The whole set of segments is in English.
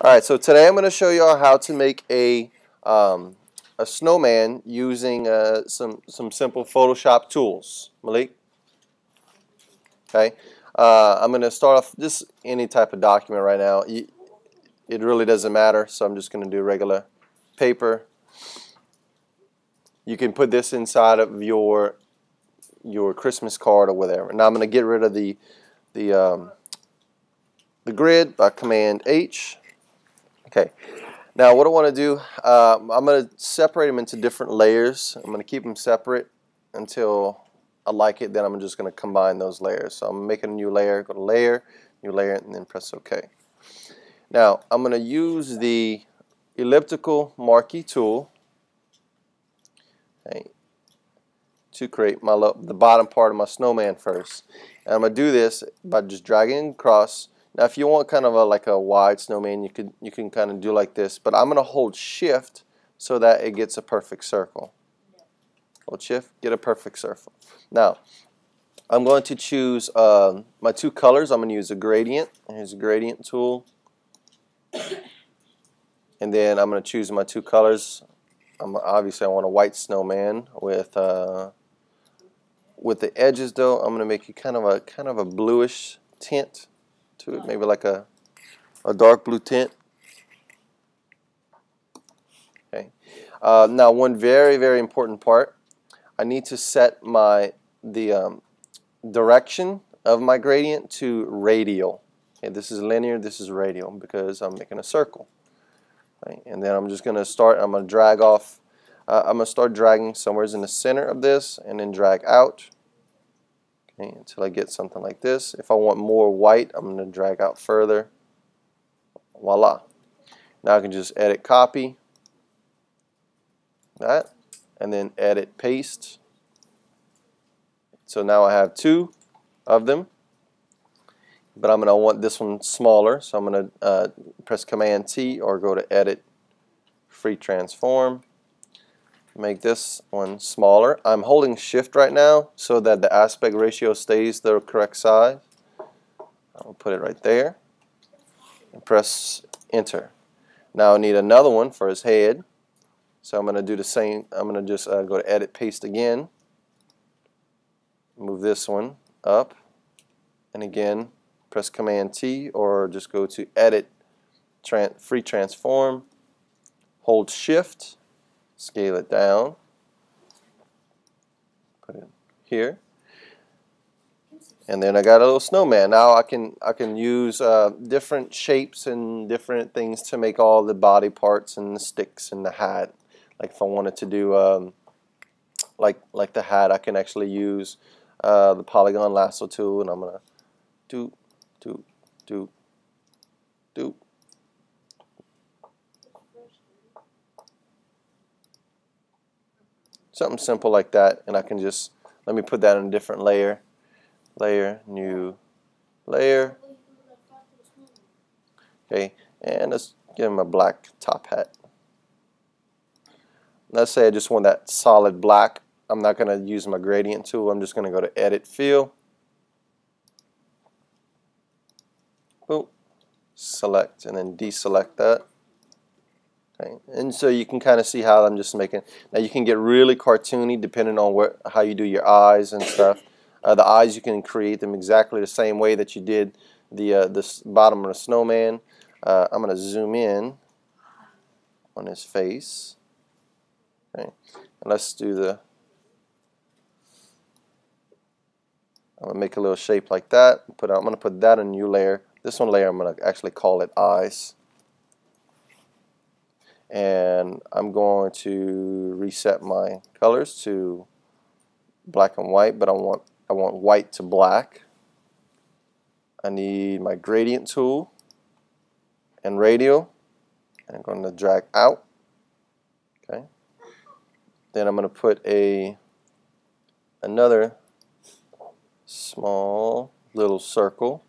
Alright, so today I'm going to show you all how to make a snowman using some simple Photoshop tools. Malik? Okay. I'm going to start off just any type of document right now. It really doesn't matter, so I'm just going to do regular paper. You can put this inside of your Christmas card or whatever. Now I'm going to get rid of the grid by Command H. Okay. Now what I want to do, I'm going to separate them into different layers. I'm going to keep them separate until I like it. Then I'm just going to combine those layers. So I'm making a new layer. Go to Layer, New Layer, and then press OK. Now I'm going to use the elliptical marquee tool, okay, to create the bottom part of my snowman first. And I'm going to do this by just dragging across. Now if you want kind of like a wide snowman, you can kind of do like this, but I'm going to hold shift so that it gets a perfect circle. Hold shift, get a perfect circle. Now I'm going to choose my two colors. I'm going to use a gradient. Here's a gradient tool. And then I'm going to choose my two colors. Obviously I want a white snowman with the edges though. I'm going to make it kind of a bluish tint to it, maybe like a dark blue tint. Okay. Now one very important part, I need to set the direction of my gradient to radial. Okay, this is linear, this is radial because I'm making a circle. Right? And then I'm just going to start, I'm going to drag off, I'm going to start dragging somewhere in the center of this and then drag out, okay, until I get something like this. If I want more white, I'm going to drag out further. Voila. Now I can just edit copy that and then edit paste. So now I have two of them, but I'm going to want this one smaller, so I'm going to press Command T or go to Edit, Free Transform. Make this one smaller. I'm holding Shift right now so that the aspect ratio stays the correct size. I'll put it right there and press Enter. Now I need another one for his head, so I'm going to do the same. I'm going to just go to Edit, Paste again. Move this one up, and again press Command T or just go to Edit, Free Transform, hold Shift, scale it down, put it here, and then I got a little snowman. Now I can use different shapes and different things to make all the body parts and the sticks and the hat. Like if I wanted to do like the hat, I can actually use the polygon lasso tool, and I'm gonna do something simple like that, and I can just let me put that in a different layer, new layer. Okay, and let's give him a black top hat. Let's say I just want that solid black. I'm not going to use my gradient tool. I'm just going to go to Edit, Fill, boom, select, and then deselect that. Okay. And so you can kind of see how I'm just making. Now you can get really cartoony depending on how you do your eyes and stuff. The eyes, you can create them exactly the same way that you did the bottom of the snowman. I'm going to zoom in on his face. Okay. And let's do I'm going to make a little shape like that. I'm going to put that in a new layer. This one layer I'm going to actually call it eyes. And I'm going to reset my colors to black and white, but I want white to black. I need my gradient tool and radial, and I'm going to drag out. Okay. Then I'm going to put another small little circle,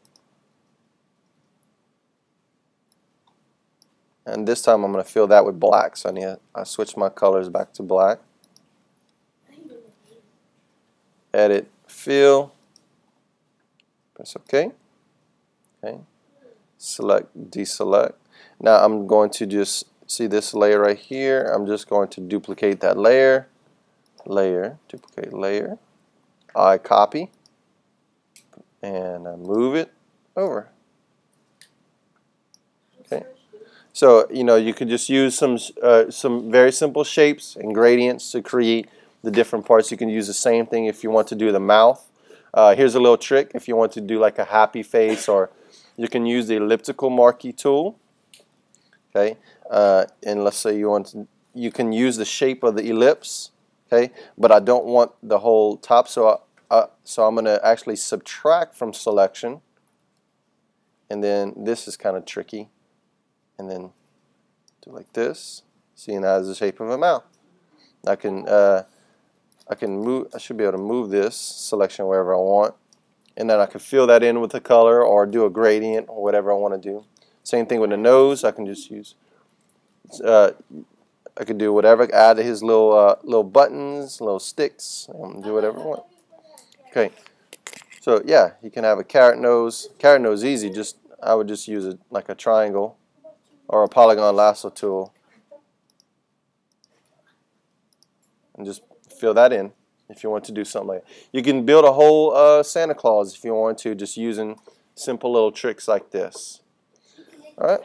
and this time I'm going to fill that with black, so I switch my colors back to black. Edit, Fill, press OK. Okay, select, deselect. Now I'm going to just see this layer right here. I'm just going to duplicate that layer, duplicate layer. I copy and I move it over. Okay. So you could just use some very simple shapes and gradients to create the different parts. You can use the same thing if you want to do the mouth. Here's a little trick if you want to do like a happy face, or you can use the elliptical marquee tool. Okay, and let's say you can use the shape of the ellipse. Okay, but I don't want the whole top, so I'm going to actually subtract from selection, and then this is kind of tricky, and then do like this. Seeing that as the shape of a mouth. I can move. I should be able to move this selection wherever I want, and then I can fill that in with a color or do a gradient or whatever I want to do. Same thing with the nose. I can just use. I could do whatever. Add his little buttons, little sticks, and do whatever I want. Okay. So yeah, you can have a carrot nose. Carrot nose easy. I would just use it like a triangle or a polygon lasso tool and just fill that in if you want to do something like that. You can build a whole Santa Claus if you want to, just using simple little tricks like this. All right.